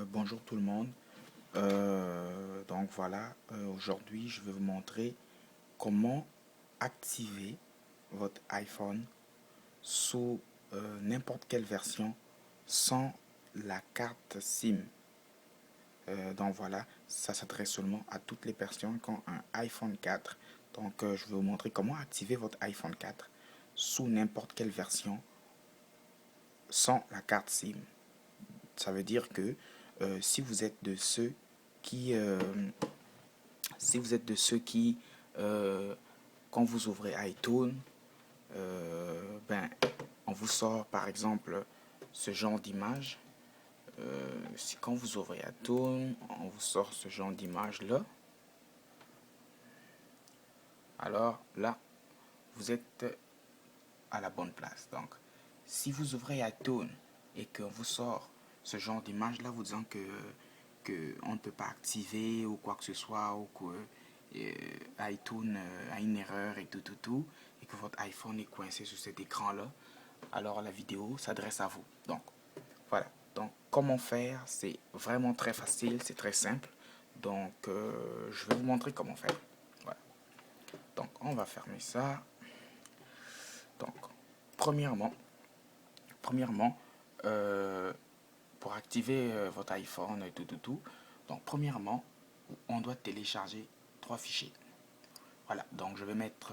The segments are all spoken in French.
Bonjour tout le monde. Donc voilà, aujourd'hui je vais vous montrer comment activer votre iPhone sous n'importe quelle version sans la carte SIM. Donc voilà, ça s'adresse seulement à toutes les personnes qui ont un iPhone 4. Donc je vais vous montrer comment activer votre iPhone 4 sous n'importe quelle version sans la carte SIM. Ça veut dire que si vous êtes de ceux qui, si vous êtes de ceux qui, quand vous ouvrez iTunes, ben, on vous sort par exemple ce genre d'image. Si quand vous ouvrez iTunes, on vous sort ce genre d'image là. Alors là, vous êtes à la bonne place. Donc, si vous ouvrez iTunes et qu'on vous sort ce genre d'image là, vous disant que on ne peut pas activer ou quoi que ce soit, ou que iTunes a une erreur et tout, et que votre iPhone est coincé sur cet écran là, alors la vidéo s'adresse à vous. Donc voilà. Donc comment faire? C'est vraiment très facile, c'est très simple. Donc je vais vous montrer comment faire. Voilà. Donc on va fermer ça. Donc premièrement, premièrement pour activer votre iPhone et tout. Donc premièrement, on doit télécharger 3 fichiers. Voilà, donc je vais mettre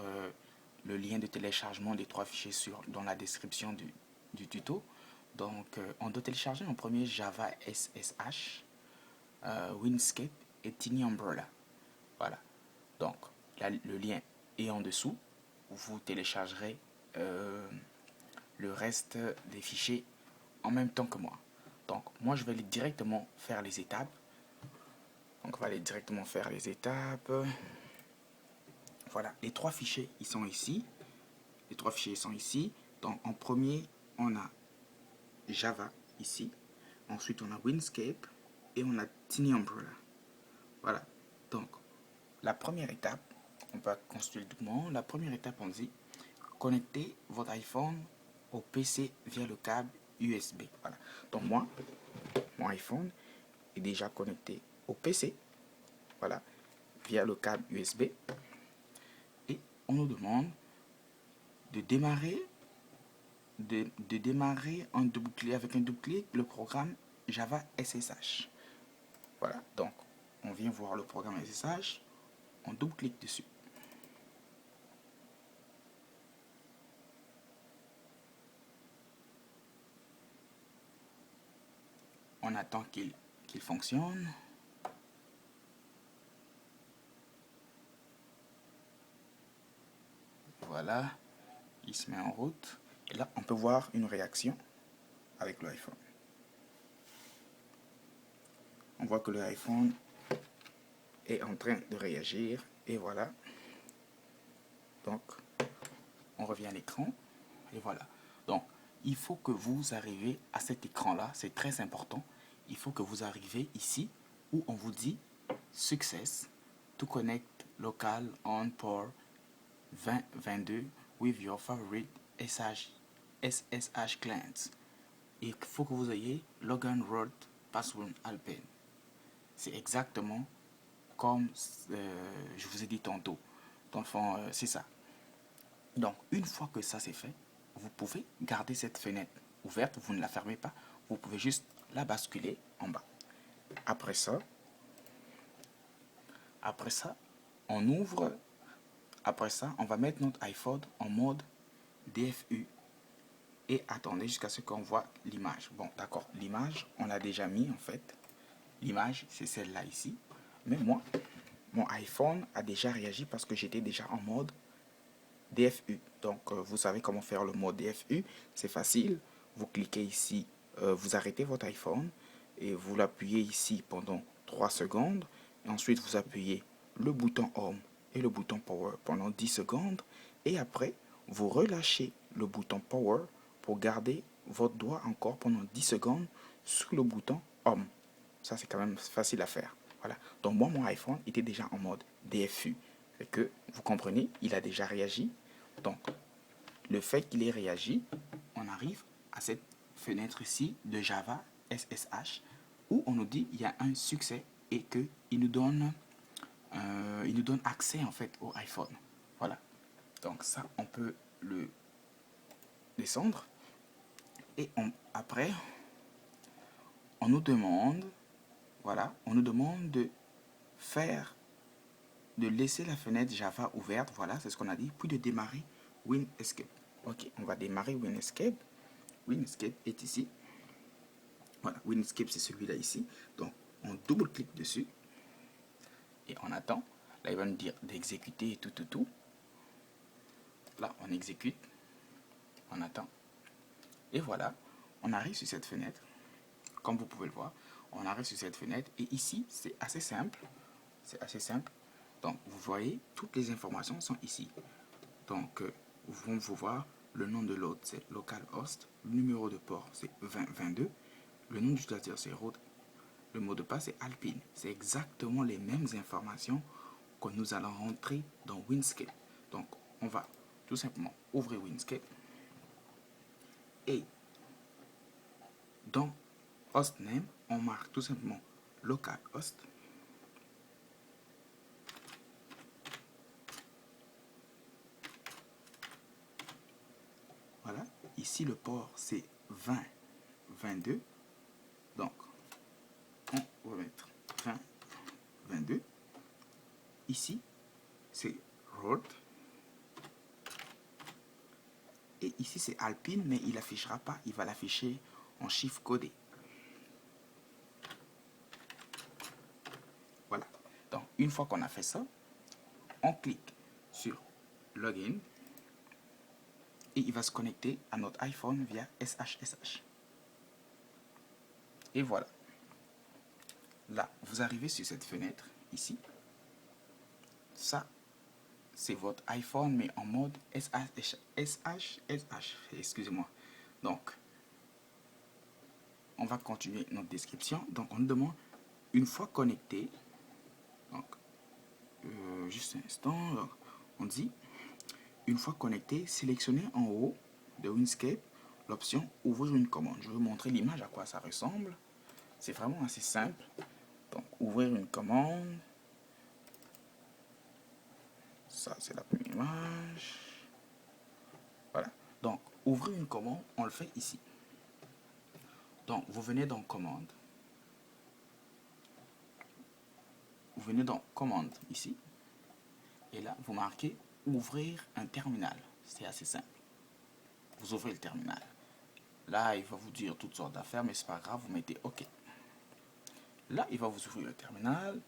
le lien de téléchargement des 3 fichiers dans la description du tuto. Donc on doit télécharger en premier Java SSH, Windscape et Tiny Umbrella. Voilà, donc le lien est en dessous. Vous téléchargerez le reste des fichiers en même temps que moi. Donc moi je vais aller directement faire les étapes. Donc on va aller directement faire les étapes. Voilà, les 3 fichiers ils sont ici. Les 3 fichiers sont ici. Donc en premier on a Java ici. Ensuite on a Windscape et on a Tiny Umbrella. Voilà. Donc la première étape, on va construire le document. La première étape on dit connecter votre iPhone au PC via le câble USB. Voilà. Donc moi, mon iPhone est déjà connecté au PC. Voilà. Via le câble USB. Et on nous demande de démarrer en double-clic, avec un double-clic, le programme Java SSH. Voilà. Donc on vient voir le programme SSH. On double-clique dessus. On attend qu'il fonctionne. Voilà, il se met en route. Et là, on peut voir une réaction avec l'iPhone. On voit que l'iPhone est en train de réagir. Et voilà. Donc, on revient à l'écran. Et voilà. Donc, il faut que vous arriviez à cet écran-là. C'est très important. Il faut que vous arriviez ici où on vous dit Success to connect local on port 2022 with your favorite SSH clients. Il faut que vous ayez login root password alpen. C'est exactement comme je vous ai dit tantôt. Dans le fond, c'est ça. Donc, une fois que ça c'est fait, vous pouvez garder cette fenêtre ouverte. Vous ne la fermez pas. Vous pouvez juste la basculer en bas. Après ça, on ouvre. Après ça, on va mettre notre iPhone en mode DFU. Et attendez jusqu'à ce qu'on voit l'image. Bon, d'accord, l'image, on l'a déjà mis en fait. L'image, c'est celle-là ici. Mais moi, mon iPhone a déjà réagi parce que j'étais déjà en mode DFU. Donc, vous savez comment faire le mode DFU. C'est facile. Vous cliquez ici, vous arrêtez votre iPhone et vous l'appuyez ici pendant 3 secondes. Et ensuite, vous appuyez le bouton Home et le bouton Power pendant 10 secondes. Et après, vous relâchez le bouton Power pour garder votre doigt encore pendant 10 secondes sur le bouton Home. Ça, c'est quand même facile à faire. Voilà. Donc, moi, mon iPhone était déjà en mode DFU. Et que, vous comprenez, il a déjà réagi. Donc, le fait qu'il ait réagi, on arrive à cette fenêtre ici de Java SSH. où on nous dit il y a un succès et qu'il nous donne accès en fait au iPhone. Voilà. Donc ça, on peut le descendre. Et après, on nous demande, voilà, on nous demande de laisser la fenêtre Java ouverte, voilà, c'est ce qu'on a dit, puis de démarrer WinEscape. Ok, on va démarrer WinEscape. WinEscape est ici. Voilà, WinEscape c'est celui-là ici. Donc, on double-clique dessus et on attend. Là, il va nous dire d'exécuter et tout. Là, on exécute, on attend. Et voilà, on arrive sur cette fenêtre. Comme vous pouvez le voir, on arrive sur cette fenêtre. Et ici, c'est assez simple. C'est assez simple. Donc, vous voyez, toutes les informations sont ici. Donc, vous voir le nom de l'hôte, c'est localhost. Le numéro de port, c'est 2022. Le nom d'utilisateur, c'est root. Le mot de passe, c'est Alpine. C'est exactement les mêmes informations que nous allons rentrer dans WinScape. Donc, on va tout simplement ouvrir WinScape. Et dans hostname, on marque tout simplement localhost. Voilà. Ici, le port, c'est 2022. Donc, on va mettre 2022. Ici, c'est road. Et ici, c'est Alpine, mais il n'affichera pas. Il va l'afficher en chiffre codé. Voilà. Donc, une fois qu'on a fait ça, on clique sur Login. Et il va se connecter à notre iPhone via SSH. Et voilà. Là, vous arrivez sur cette fenêtre, ici. Ça, c'est votre iPhone, mais en mode SSH. Excusez-moi. Donc, on va continuer notre description. Donc, on nous demande, une fois connecté, donc, juste un instant, donc, on dit, une fois connecté, sélectionnez en haut de WinScape l'option ouvrir une commande. Je vais vous montrer l'image à quoi ça ressemble. C'est vraiment assez simple. Donc, ouvrir une commande. Ça, c'est la première image. Voilà. Donc, ouvrir une commande, on le fait ici. Donc, vous venez dans commande. Vous venez dans commande ici. Et là, vous marquez ouvrir un terminal. C'est assez simple. Vous ouvrez le terminal. Là, il va vous dire toutes sortes d'affaires, mais c'est pas grave, vous mettez OK. Là, il va vous ouvrir le terminal.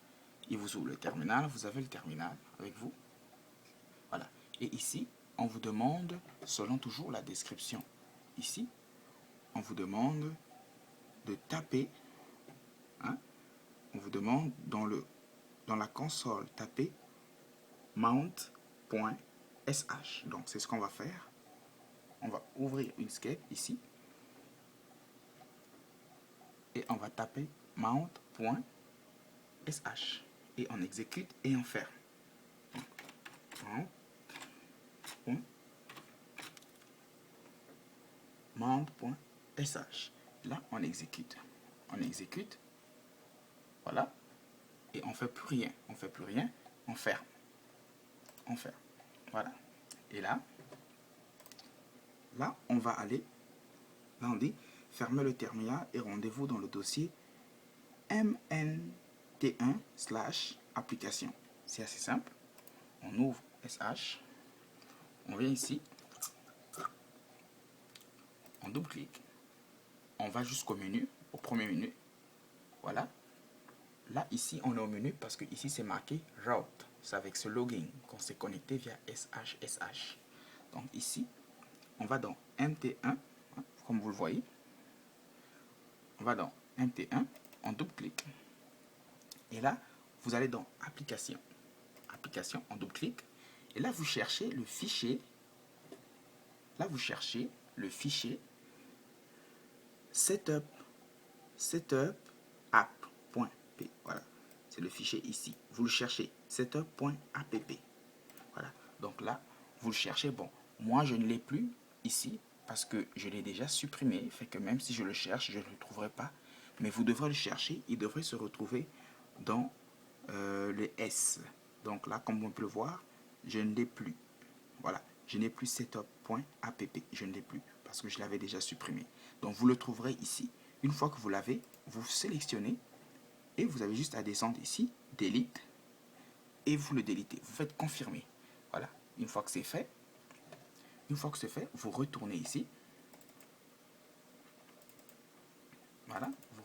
Il vous ouvre le terminal. Vous avez le terminal avec vous. Voilà. Et ici, on vous demande, selon toujours la description, ici, on vous demande de taper, hein, on vous demande dans la console, taper mount.sh. Donc, c'est ce qu'on va faire. On va ouvrir Inkscape ici. Et on va taper mount.sh. Et on exécute et on ferme. Mount.sh. Là, on exécute. On exécute. Voilà. Et on fait plus rien. On fait plus rien. On ferme. On ferme. Voilà. Et là, on va aller. Là, on dit fermez le terminal et rendez-vous dans le dossier mnt1/application. C'est assez simple. On ouvre SH. On vient ici. On double-clique. On va jusqu'au menu, au premier menu. Voilà. Là, ici, on est au menu parce que ici, c'est marqué Route. C'est avec ce login qu'on s'est connecté via SSH. Donc ici, on va dans MT1, comme vous le voyez. On va dans MT1, on double-clique. Et là, vous allez dans Application. Application, on double-clique. Et là, vous cherchez le fichier. Là, vous cherchez le fichier setup app.p. Voilà, c'est le fichier ici. Vous le cherchez, setup.app. Voilà, donc là, vous le cherchez. Bon, moi, je ne l'ai plus ici parce que je l'ai déjà supprimé. Fait que même si je le cherche, je ne le trouverai pas. mais vous devrez le chercher. Il devrait se retrouver dans le S. Donc là, comme on peut le voir, je ne l'ai plus. Voilà, je n'ai plus setup.app, je ne l'ai plus parce que je l'avais déjà supprimé. Donc vous le trouverez ici. Une fois que vous l'avez, vous sélectionnez et vous avez juste à descendre ici, delete, et vous le délitez. Vous faites confirmer. Voilà, une fois que c'est fait, vous retournez ici. Voilà, vous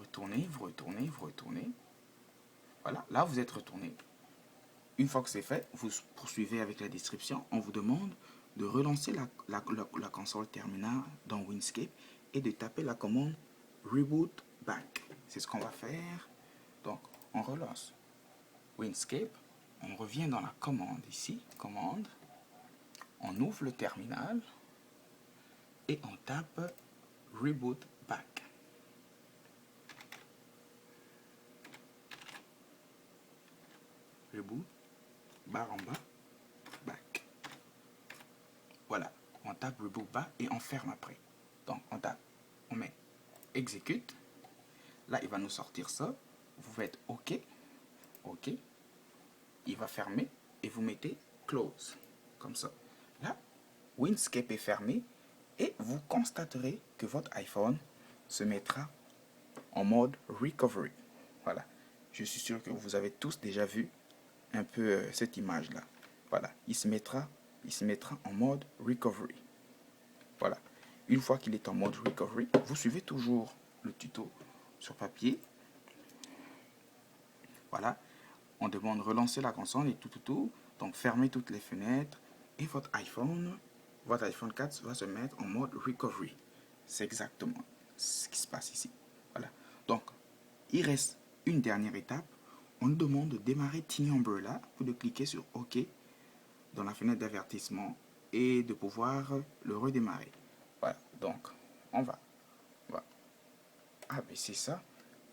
retournez. Voilà, là vous êtes retourné. Une fois que c'est fait, vous poursuivez avec la description. On vous demande de relancer la console terminale dans Windscape et de taper la commande Reboot Back. C'est ce qu'on va faire. Donc, on relance Windscape. On revient dans la commande ici, commande. On ouvre le terminal et on tape Reboot Back. Reboot, barre en bas, back. Voilà, on tape Reboot Back et on ferme après. Donc on tape, on met exécute. Là, il va nous sortir ça. Vous faites OK, OK. Il va fermer et vous mettez close, comme ça. Là, Windscape est fermé et vous constaterez que votre iPhone se mettra en mode recovery. Voilà, je suis sûr que vous avez tous déjà vu un peu cette image là. Voilà, il se mettra en mode recovery. Voilà, une fois qu'il est en mode recovery, vous suivez toujours le tuto sur papier. Voilà, on demande de relancer la console et tout. Donc fermez toutes les fenêtres et votre iPhone 4 va se mettre en mode recovery. C'est exactement ce qui se passe ici. Voilà, donc il reste une dernière étape. On nous demande de démarrer Tiny Umbrella ou de cliquer sur OK dans la fenêtre d'avertissement et de pouvoir le redémarrer. Voilà, donc on va abaisser ça.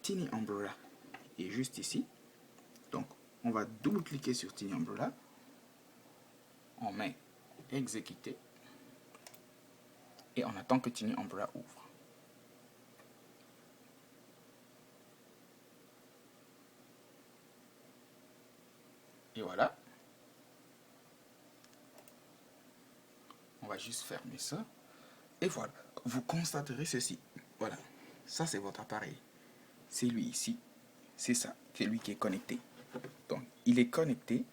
Tiny Umbrella est juste ici. Donc on va double-cliquer sur Tiny Umbrella. On met exécuter et on attend que Tiny Umbrella ouvre. Et voilà. On va juste fermer ça. Et voilà. Vous constaterez ceci. Voilà. Ça, c'est votre appareil. C'est lui ici. C'est ça. C'est lui qui est connecté. Donc, il est connecté.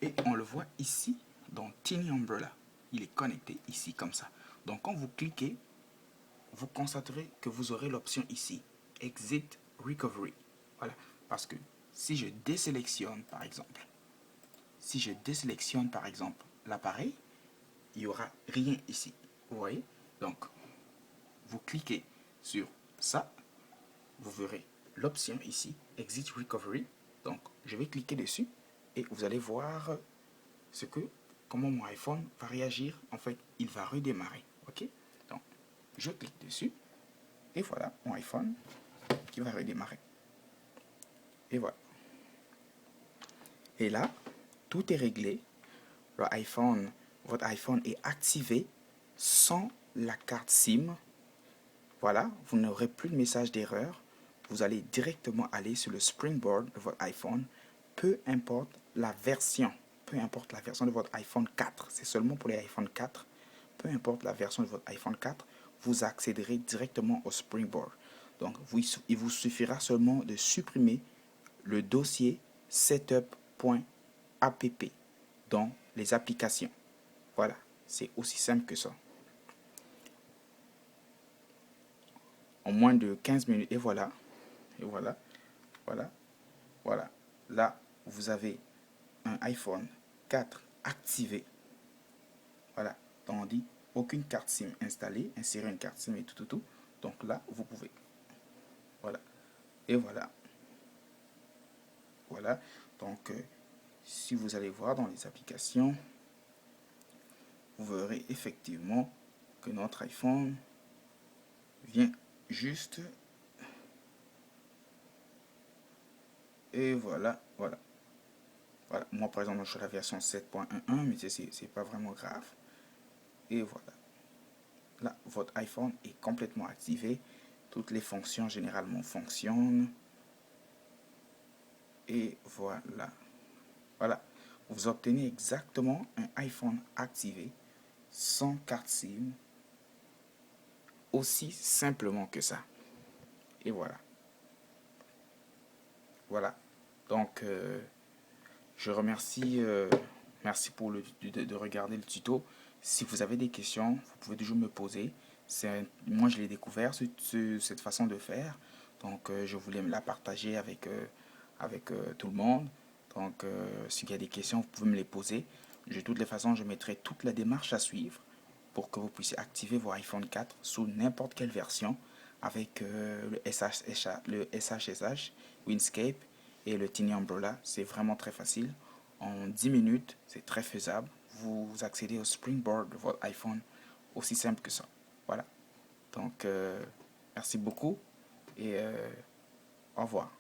Et on le voit ici dans Tiny Umbrella. Il est connecté ici comme ça. Donc, quand vous cliquez, vous constaterez que vous aurez l'option ici. Exit Recovery. Voilà. Parce que si je désélectionne, par exemple, l'appareil, il n'y aura rien ici. Vous voyez? Donc, vous cliquez sur ça, vous verrez l'option ici, Exit Recovery. Donc, je vais cliquer dessus et vous allez voir comment mon iPhone va réagir. En fait, il va redémarrer. OK? Donc, je clique dessus et voilà mon iPhone qui va redémarrer. Et voilà. Et là, tout est réglé. Votre iPhone est activé sans la carte SIM. Voilà, vous n'aurez plus de message d'erreur. Vous allez directement aller sur le Springboard de votre iPhone, peu importe la version de votre iPhone 4. C'est seulement pour les iPhone 4. Peu importe la version de votre iPhone 4, vous accéderez directement au Springboard. Donc, il vous suffira seulement de supprimer le dossier setup.app dans les applications. Voilà, c'est aussi simple que ça. En moins de 15 minutes, et voilà, voilà. Là, vous avez un iPhone 4 activé. Voilà, donc on dit aucune carte SIM installée, insérer une carte SIM et tout. Donc là, vous pouvez. Voilà, et voilà. Voilà, donc si vous allez voir dans les applications, vous verrez effectivement que notre iPhone vient juste. Et voilà. Moi, par exemple, je suis à la version 7.11, mais c'est pas vraiment grave. Et voilà. Là, votre iPhone est complètement activé. Toutes les fonctions généralement fonctionnent. Et voilà. Voilà. Vous obtenez exactement un iPhone activé sans carte SIM. Aussi simplement que ça. Et voilà. Voilà. Donc, je remercie. Merci pour de regarder le tuto. Si vous avez des questions, vous pouvez toujours me poser. Moi, je l'ai découvert, cette façon de faire. Donc, je voulais me la partager avec tout le monde. Donc, s'il y a des questions, vous pouvez me les poser. De toutes les façons, je mettrai toute la démarche à suivre pour que vous puissiez activer vos iPhone 4 sous n'importe quelle version avec le SHSH, Windscape et le Tiny Umbrella. C'est vraiment très facile. En 10 minutes, c'est très faisable. Vous accédez au Springboard de votre iPhone aussi simple que ça. Voilà. Donc, merci beaucoup et au revoir.